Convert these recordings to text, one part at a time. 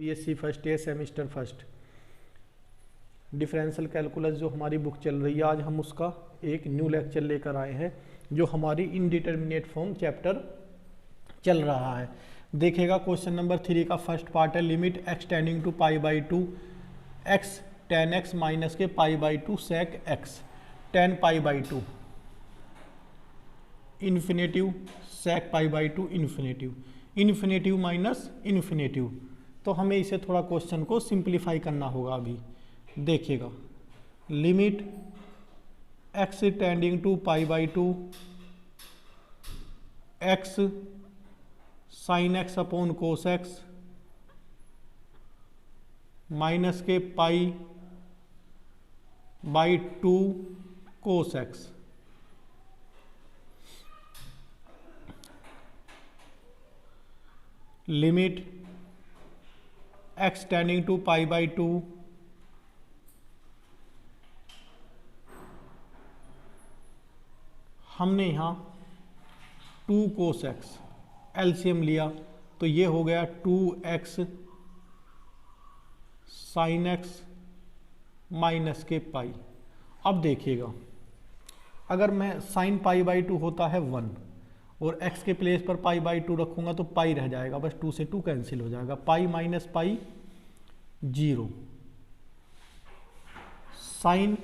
BSc first year semester first differential calculus जो हमारी book चल रही है, आज हम उसका एक न्यू लेक्चर लेकर आए हैं जो हमारी इनडिटरमिनेट फॉर्म चैप्टर चल रहा है। देखिएगा क्वेश्चन नंबर 3 का फर्स्ट पार्ट है limit x tending to pi by 2 x tan x minus के pi by 2 sec x tan pi by 2 infinitive sec pi by 2 infinitive infinitive minus infinitive. तो हमें इसे थोड़ा क्वेश्चन को सिंप्लीफाई करना होगा। अभी देखिएगा limit x tending to pi by 2 x sine x upon cos x minus के pi by 2 cos x limit x tending to pi by 2 हमने यहाँ 2 कोस एक्स एलसीएम लिया तो ये हो गया 2x साइन एक्स माइनस के पाई। अब देखिएगा अगर मैं साइन पाई बाई 2 होता है 1 और x के प्लेस पर पाई बाई 2 रखूंगा तो पाई रह जाएगा, बस 2 से 2 कैंसिल हो जाएगा, pi minus pi 0 sine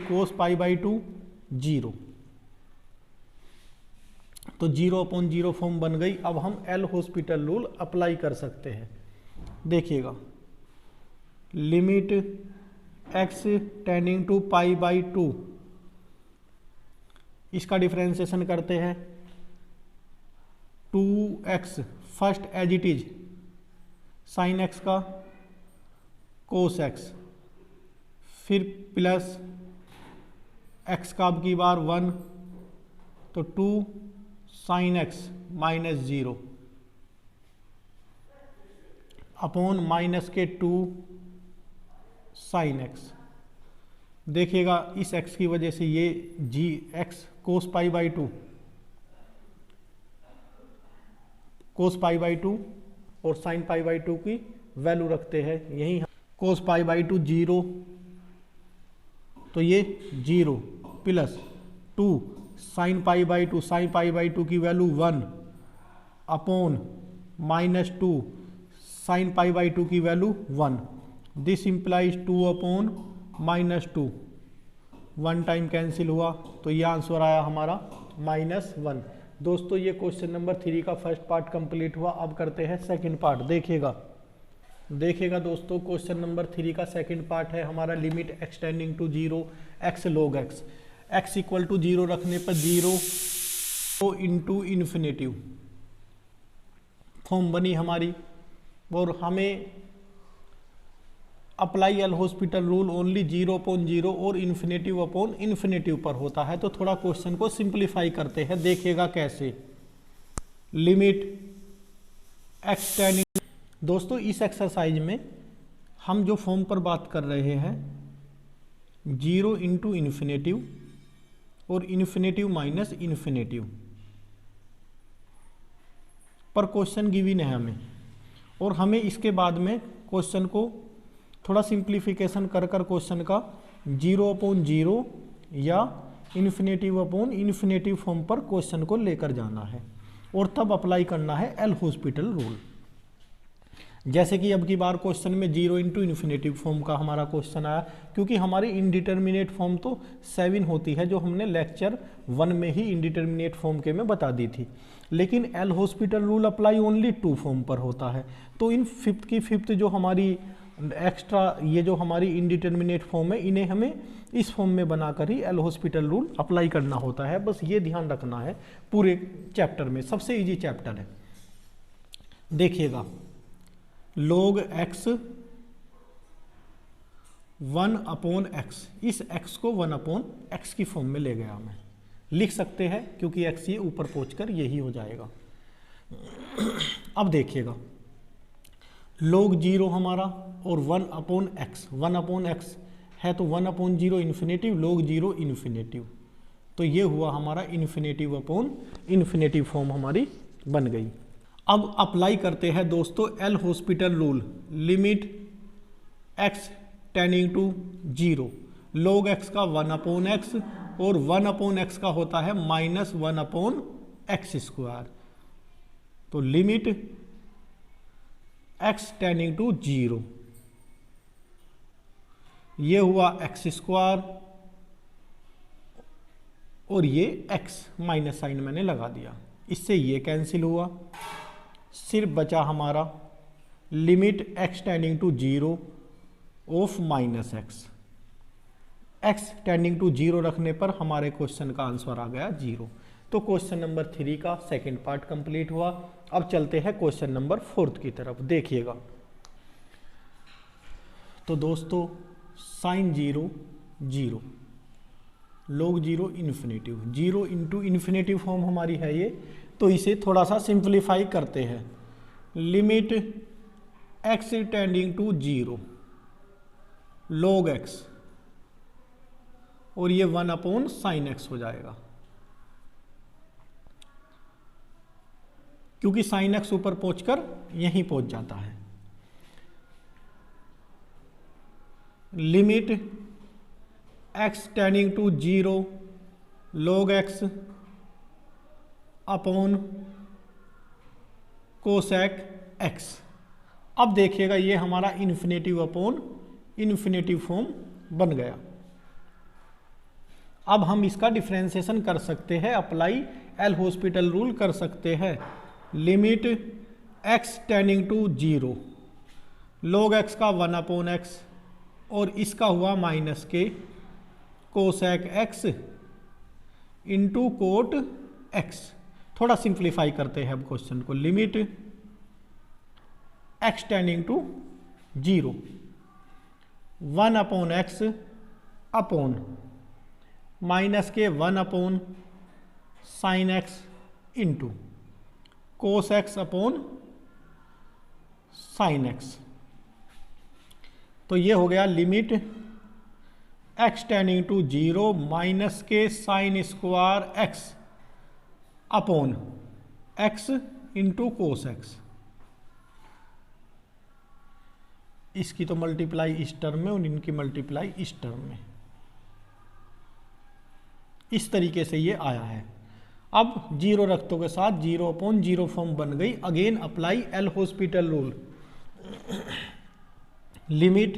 cos pi by 2 0 तो 0/0 फॉर्म बन गई। अब हम एल हॉस्पिटल रूल अप्लाई कर सकते हैं। देखिएगा limit x tending to pi by 2 इसका डिफरेंशिएशन करते हैं 2x first as it is sine x का कोस एक्स फिर प्लस एक्स का अब की बार 1 तो 2 sine x minus 0 upon minus के 2 साइन एक्स। देखिएगा इस x की वजह से ये G x cos pi by 2 cos pi by 2 और साइन पाई बाई 2 की वैल्यू रखते हैं। यही कोस पाई बाई 2 0 तो ये 0 प्लस 2 साइन पाई बाई 2 की value 1 upon minus 2 sign pi by 2 की value 1। This implies 2 upon minus 2 1 time cancel हुआ तो ये आंसर आया हमारा -1। दोस्तों ये क्वेश्चन नंबर 3 का फर्स्ट पार्ट कंप्लीट हुआ। अब करते हैं सेकंड पार्ट। देखिएगा दोस्तों क्वेश्चन नंबर 3 का सेकंड पार्ट है हमारा limit x tending to 0 x log x x equal to 0 रखने पर 0 इंटू इन्फिनेटिव फॉर्म बनी हमारी और हमें apply L hospital rule only 0/0 और इन्फिनेटिव अपॉन इन्फिनेटिव पर होता है। तो थोड़ा क्वेश्चन को सिंप्लीफाई करते हैं। देखिएगा कैसे लिमिट एक्स टेंडिंग। दोस्तों इस एक्सरसाइज में हम जो फॉर्म पर बात कर रहे हैं 0 इंटू इन्फिनेटिव और इन्फिनेटिव माइनस इन्फिनेटिव पर क्वेश्चन गिवन है हमें, और हमें इसके बाद में क्वेश्चन को थोड़ा सिंप्लीफिकेशन कर क्वेश्चन का 0/0 या इन्फिनेटिव अपॉन इन्फिनेटिव फॉर्म पर क्वेश्चन को लेकर जाना है और तब अप्लाई करना है एल हॉस्पिटल रूल। जैसे कि अब की बार क्वेश्चन में 0 इंटू इन्फिनेटिव फॉर्म का हमारा क्वेश्चन आया, क्योंकि हमारी इनडिटर्मिनेट फॉर्म तो 7 होती है जो हमने लेक्चर 1 में ही इनडिटर्मिनेट फॉर्म के में बता दी थी, लेकिन L hospital rule apply only 2 form पर होता है। तो इन फिफ्थ जो हमारी एक्स्ट्रा ये जो हमारी इनडिटर्मिनेट फॉर्म है इन्हें हमें इस फॉर्म में बनाकर ही एल हॉस्पिटल रूल अप्लाई करना होता है। बस ये ध्यान रखना है पूरे चैप्टर में, सबसे इजी चैप्टर है। देखिएगा log x 1/x, इस x को 1/x की फॉर्म में ले गया मैं, लिख सकते हैं क्योंकि x ये ऊपर पहुंचकर यही हो जाएगा। अब देखिएगा log 0 हमारा और 1/x है तो 1/0 इन्फिनेटिव log 0 इन्फिनेटिव, तो ये हुआ हमारा इन्फिनेटिव अपॉन इन्फिनेटिव फॉर्म हमारी बन गई। अब अप्लाई करते हैं दोस्तों L hospital rule, limit x tending to 0, log x का 1/x और 1/x का होता है -1/x²। तो लिमिट x टेंडिंग टू 0, ये हुआ x² और ये x माइनस साइन मैंने लगा दिया, इससे ये कैंसिल हुआ, सिर्फ बचा हमारा limit x tending to 0 of -x। x tending to 0 रखने पर हमारे क्वेश्चन का आंसर आ गया 0। तो क्वेश्चन नंबर 3 का सेकंड पार्ट कंप्लीट हुआ। अब चलते हैं क्वेश्चन नंबर 4 की तरफ, देखिएगा। तो दोस्तों sine 0 0, log 0 infinitive, 0 into infinitive form हमारी है ये, तो इसे थोड़ा सा सिंप्लीफाई करते हैं। Limit x tending to 0 log x और ये 1/sin x हो जाएगा, क्योंकि sin x ऊपर पहुंचकर यहीं पहुंच जाता है। Limit x tending to 0 log x upon cosec x। अब देखिएगा ये हमारा इन्फिनेटिव अपॉन इन्फिनेटिव फॉर्म बन गया। अब हम इसका डिफरेंशिएशन कर सकते हैं, अप्लाई एल हॉस्पिटल रूल कर सकते हैं। Limit x tending to 0 log x का 1/x और इसका हुआ -k cosec x into cot x। थोड़ा सिंप्लीफाई करते हैं अब क्वेश्चन को। Limit x tending to 0 1/x upon -k 1/sin x into cos x upon sin x। तो ये हो गया limit x tending to 0 -k sin² x upon x into cos x। इसकी तो मल्टीप्लाई इस टर्म में और इनकी मल्टीप्लाई इस टर्म में, इस तरीके से ये आया है। अब 0 रखतों के साथ 0/0 फॉर्म बन गई। Again apply L hospital rule. Limit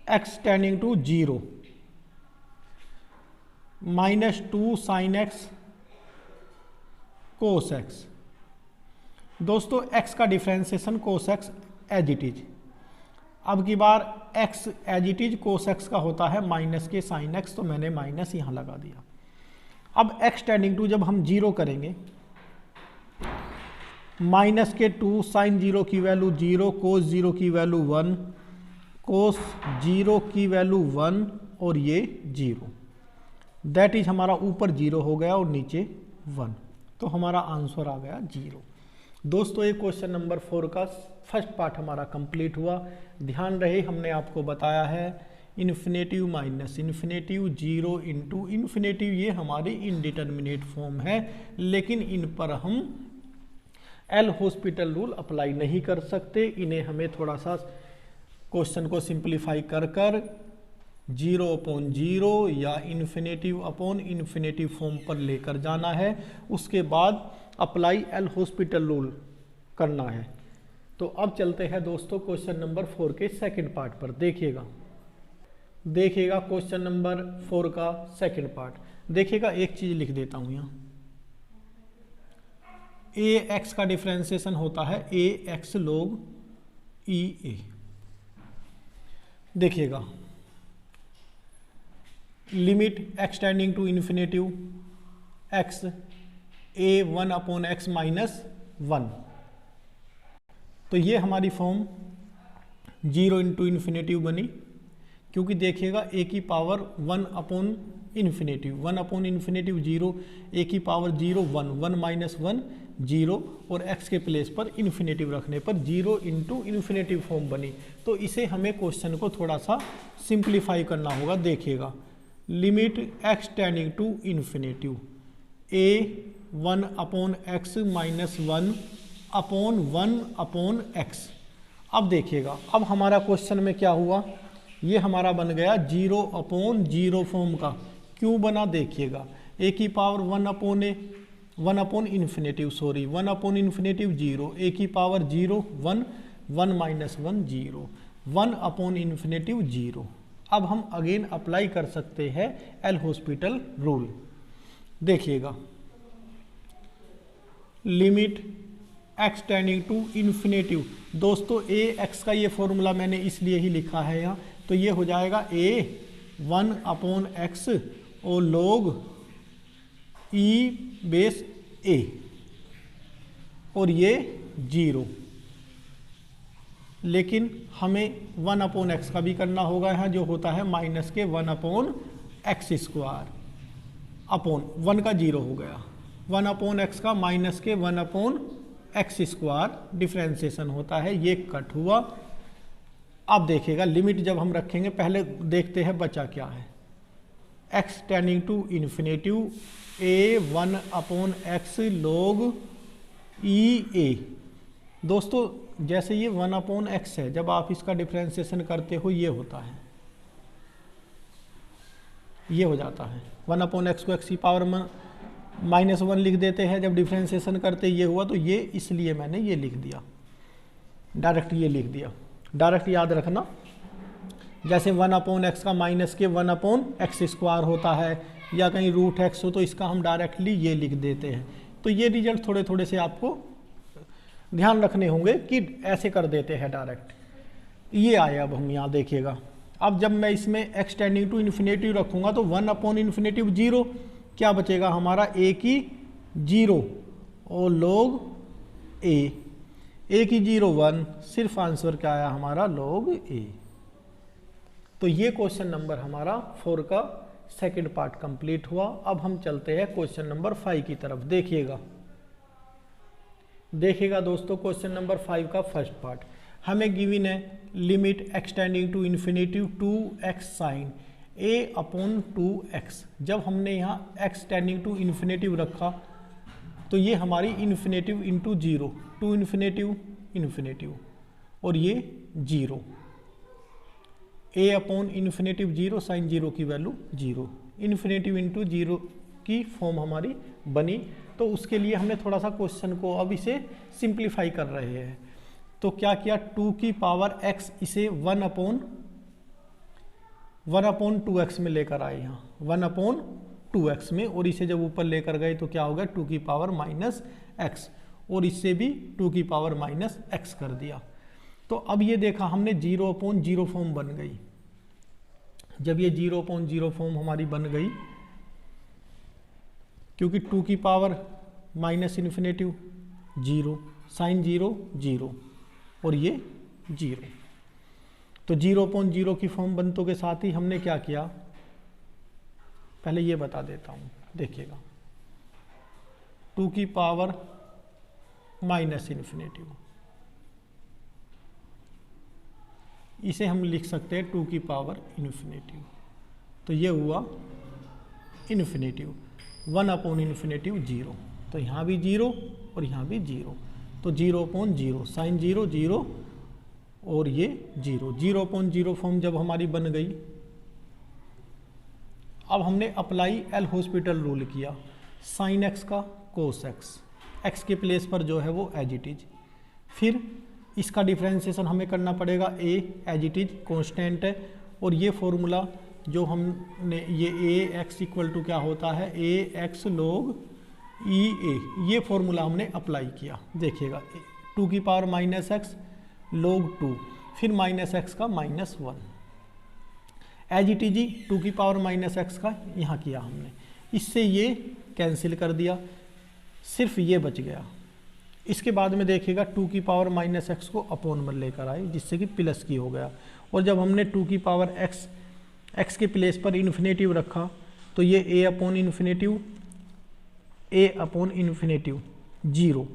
x tending to 0 -2 sin x cos x। दोस्तों x का differentiation cos x as it is. अब की बार x as it is cos x का होता है -k sin x, तो मैंने माइनस यहाँ लगा दिया। अब x टेंडिंग टू जब हम 0 करेंगे, -k 2 sin 0 की वैल्यू 0, cos 0 की वैल्यू 1, cos 0 की वैल्यू 1 और ये 0, दैट इज हमारा ऊपर 0 हो गया और नीचे 1, तो हमारा आंसर आ गया 0। दोस्तों ये क्वेश्चन नंबर 4 का फर्स्ट पार्ट हमारा कंप्लीट हुआ। ध्यान रहे हमने आपको बताया है infinitive minus infinitive 0 into infinitive, ये हमारे इनडिटर्मिनेट फॉर्म है, लेकिन इन पर हम एल हॉस्पिटल रूल अप्लाई नहीं कर सकते। इन्हें हमें थोड़ा सा क्वेश्चन को सिंप्लीफाई कर 0/0 या इन्फिनेटिव अपॉन इन्फिनेटिव फॉर्म पर लेकर जाना है। उसके बाद अप्लाई एल हॉस्पिटल रूल करना है। तो अब चलते हैं दोस्तों क्वेश्चन नंबर 4 के सेकंड पार्ट पर। देखिएगा क्वेश्चन नंबर 4 का सेकंड पार्ट। देखिएगा एक चीज लिख देता हूं यहाँ, ए एक्स का डिफरेंशिएशन होता है ए एक्स log ई ए। देखिएगा limit x tending to infinitive x a 1/x -1, तो ये हमारी फॉर्म 0 इंटू इन्फिनेटिव बनी, क्योंकि देखिएगा a की पावर 1/इन्फिनेटिव 1/इन्फिनेटिव 0, a की पावर 0 1 1 - 1 0 और x के प्लेस पर इन्फिनेटिव रखने पर 0 इंटू इन्फिनेटिव फॉर्म बनी। तो इसे हमें क्वेश्चन को थोड़ा सा सिंप्लीफाई करना होगा। देखिएगा limit x tending to infinitive a 1/x minus 1/1/x। अब देखिएगा, अब हमारा क्वेश्चन में क्या हुआ, ये हमारा बन गया 0/0 फॉर्म का। क्यों बना देखिएगा, a की पावर 1/a 1/∞, सॉरी 1/∞ 0, a की पावर 0 1 1 माइनस 1 0 1/∞ 0। अब हम अगेन अप्लाई कर सकते हैं एल हॉस्पिटल रूल। देखिएगा, limit x tending to infinitive, दोस्तों a x का ये फॉर्मूला मैंने इसलिए ही लिखा है यहाँ, तो ये हो जाएगा a 1/x और log e बेस a, और ये 0। लेकिन हमें 1/x का भी करना होगा यहाँ, जो होता है माइनस के 1/x स्क्वायर अपॉन 1 का 0 हो गया, 1/x का माइनस के 1/x स्क्वायर डिफ्रेंसिएशन होता है, ये कट हुआ। अब देखिएगा लिमिट जब हम रखेंगे, पहले देखते हैं बचा क्या है, x tending to infinitive a 1/x log e a। दोस्तों जैसे ये 1/x है, जब आप इसका डिफ्रेंसिएशन करते हो ये होता है, ये हो जाता है 1/x को x की पावर -1 लिख देते हैं, जब डिफ्रेंसिएशन करते ये हुआ, तो ये इसलिए मैंने ये लिख दिया, डायरेक्ट ये लिख दिया। डायरेक्ट याद रखना, जैसे 1/x का माइनस के 1/x स्क्वायर होता है, या कहीं √x हो, तो इसका हम डायरेक्टली ये लिख देते हैं। तो ये रिजल्ट थोड़े थोड़े से आपको ध्यान रखने होंगे कि ऐसे कर देते हैं डायरेक्ट। ये आए, अब हम यहाँ देखिएगा, अब जब मैं इसमें x टेंडिंग टू इन्फिनेटिव रखूँगा तो 1/∞ 0, क्या बचेगा हमारा a की 0 और log a की 0 1, सिर्फ आंसर क्या आया हमारा log a। तो ये क्वेश्चन नंबर हमारा 4 का सेकंड पार्ट कंप्लीट हुआ। अब हम चलते हैं क्वेश्चन नंबर 5 की तरफ। देखिएगा दोस्तों, क्वेश्चन नंबर 5 का फर्स्ट पार्ट हमें गिवन है, limit x tending to infinitive 2x sine a/2x। जब हमने यहाँ x टेंडिंग टू इन्फिनेटिव रखा तो ये हमारी इन्फिनेटिव इंटू 0, 2 इन्फिनेटिव और ये 0, a/∞ 0 साइन 0 की वैल्यू 0, इन्फिनेटिव इंटू 0 की फॉर्म हमारी बनी। तो उसके लिए हमने थोड़ा सा क्वेश्चन को अब इसे सिंप्लीफाई कर रहे हैं। तो क्या किया, 2 की पावर x इसे 1/2x में लेकर आए, यहाँ 1/2x में, और इसे जब ऊपर लेकर गए तो क्या होगा, 2 की पावर -x, और इससे भी 2 की पावर -x कर दिया। तो अब ये देखा हमने 0/0 फॉर्म बन गई। जब ये 0/0 फॉर्म हमारी बन गई, क्योंकि 2 की पावर -∞ 0 साइन 0 0 और ये 0, तो 0/0 की फॉर्म बनतों के साथ ही हमने क्या किया, पहले ये बता देता हूँ। देखिएगा 2 की पावर -∞, इसे हम लिख सकते हैं 2 की पावर इन्फिनेटिव, तो ये हुआ इन्फिनेटिव 1/∞ 0, तो यहाँ भी 0 और यहाँ भी 0, तो 0/0 साइन 0 0 और ये 0, 0/0 फॉर्म जब हमारी बन गई, अब हमने अप्लाई एल हॉस्पिटल रूल किया, साइन x का कोस x के प्लेस पर जो है वो एज इट इज, फिर इसका डिफ्रेंसिएशन हमें करना पड़ेगा, a as it is constant है, और ये फॉर्मूला जो हमने ये ax इक्वल टू क्या होता है, ax log e a, ये फॉर्मूला हमने अप्लाई किया। देखिएगा 2 की पावर -x log 2, फिर -x का -1, एज इट इज 2 की पावर -x का यहाँ किया हमने, इससे ये कैंसिल कर दिया, सिर्फ ये बच गया। इसके बाद में देखिएगा 2 की पावर -x को अपॉन में लेकर आए, जिससे कि प्लस की हो गया, और जब हमने 2 की पावर x के प्लेस पर इन्फिनेटिव रखा तो ये a/∞ 0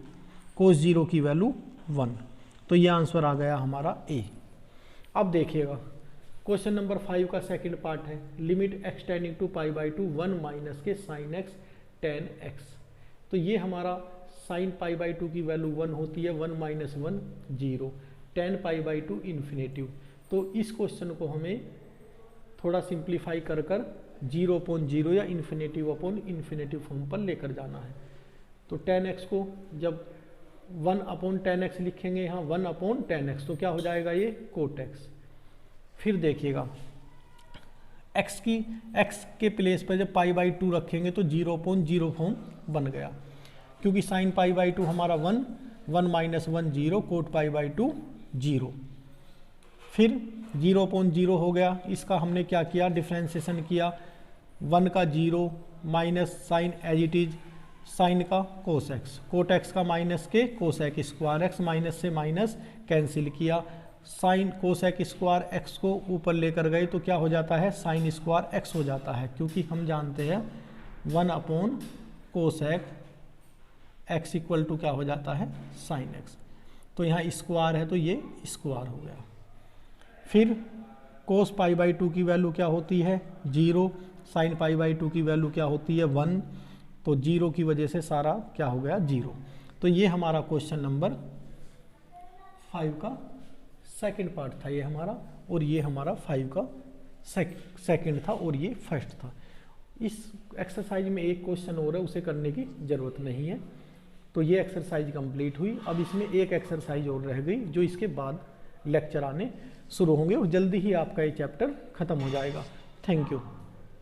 कोस 0 की वैल्यू 1, तो ये आंसर आ गया हमारा a। अब देखिएगा क्वेश्चन नंबर 5 का सेकंड पार्ट है, limit x tending to π/2 1 minus के sin x tan x। तो ये हमारा साइन पाई बाई टू की वैल्यू 1 होती है, 1 minus 1 0, tan pi by two infinitive. तो इस क्वेश्चन को हमें थोड़ा सिंप्लीफाई कर 0/0 या इन्फिनेटिव अपॉन इन्फिनेटिव फॉर्म पर लेकर जाना है। तो 10x को जब 1/10x लिखेंगे यहाँ 1/10x, तो क्या हो जाएगा ये कोट x। फिर देखिएगा x के प्लेस पर जब पाई बाई 2 रखेंगे तो 0/0 फॉर्म बन गया, क्योंकि साइन पाई बाई 2 हमारा 1 माइनस 1 0, कोट पाई बाई 2 0। फिर 0/0 हो गया, इसका हमने क्या किया, डिफ्रेंसिएशन किया, 1 का 0 minus sine as it is sine का कोस एक्स, कोट एक्स का माइनस के कोसेक स्क्वायर एक्स, माइनस से माइनस कैंसिल किया, साइन कोसेक स्क्वायर एक्स को ऊपर लेकर गए तो क्या हो जाता है, साइन स्क्वायर एक्स हो जाता है, क्योंकि हम जानते हैं 1/कोसेक एक्स इक्वल टू क्या हो जाता है, साइन एक्स। तो यहाँ स्क्वायर है तो ये स्क्वायर हो गया। फिर कोस पाई बाई 2 की वैल्यू क्या होती है 0, साइन पाई बाई 2 की वैल्यू क्या होती है 1, तो 0 की वजह से सारा क्या हो गया 0। तो ये हमारा क्वेश्चन नंबर 5 का सेकंड पार्ट था ये हमारा, और ये हमारा 5 का सेकंड था और ये फर्स्ट था। इस एक्सरसाइज में एक क्वेश्चन और है, उसे करने की ज़रूरत नहीं है। तो ये एक्सरसाइज कंप्लीट हुई। अब इसमें एक एक्सरसाइज और रह गई, जो इसके बाद लेक्चर आने शुरू होंगे और जल्दी ही आपका ये चैप्टर ख़त्म हो जाएगा। Thank you.